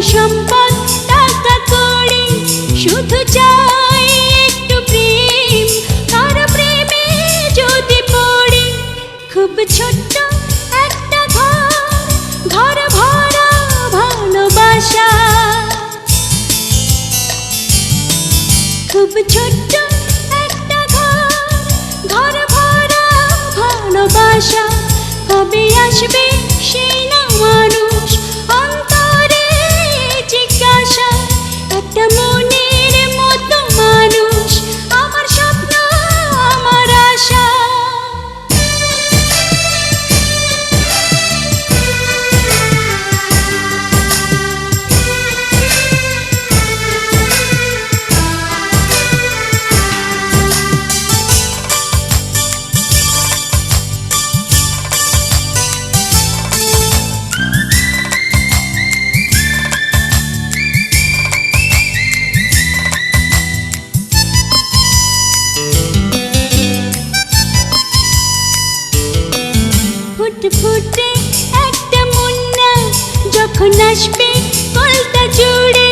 সম্পদ টাকা কড়ি, শুধু চাই একটু প্রেম, কার প্রেমে যদি পড়ি। খুব ছোট্ট একটা ঘর, ঘর ভরা ভালোবাসা। খুব ছোট্ট একটা ঘর, ঘর ভরা ভালোবাসা। কবে আসবে সেই না মানুষ, অন্তরে জিজ্ঞাসা। একটা মনের মতো মানুষ, আমার স্বপ্ন আমার আশা। ফুটফুটে একটা মুন্না যখন আসবে কলতা জুড়ে,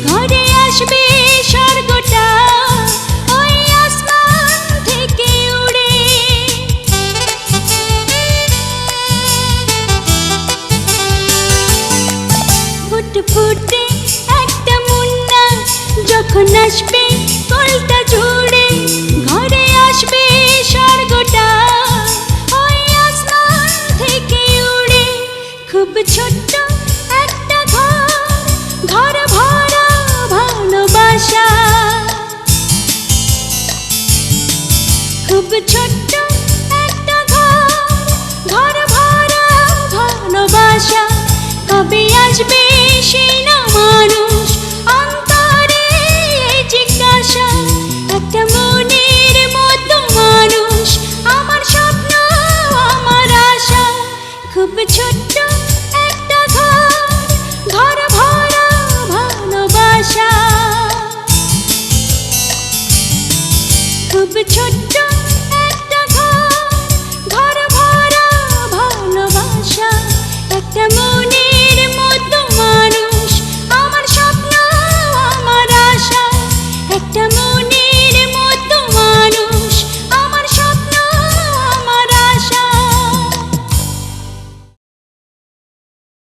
ঘরে আসবে স্বর্গটা ওই আসমান থেকে উড়ে। ফুটফুটে একটা মুন্না যখন আসবে কলতা জুড়ে, ঘরে আসবে স্বর্গটা ওই আসমান থেকে উড়ে। খুব ছোট্ট একটা ঘর, ঘর ভরা ভালোবাসা। খুব ছোট্ট একটা ঘর, ঘর ভরা ভালোবাসা। কবে আসবে সেই না মানুষ, অন্তরে জিজ্ঞাসা। একটা মনের মতো মানুষ, আমার স্বপ্ন আমার আশা। খুব ছোট্ট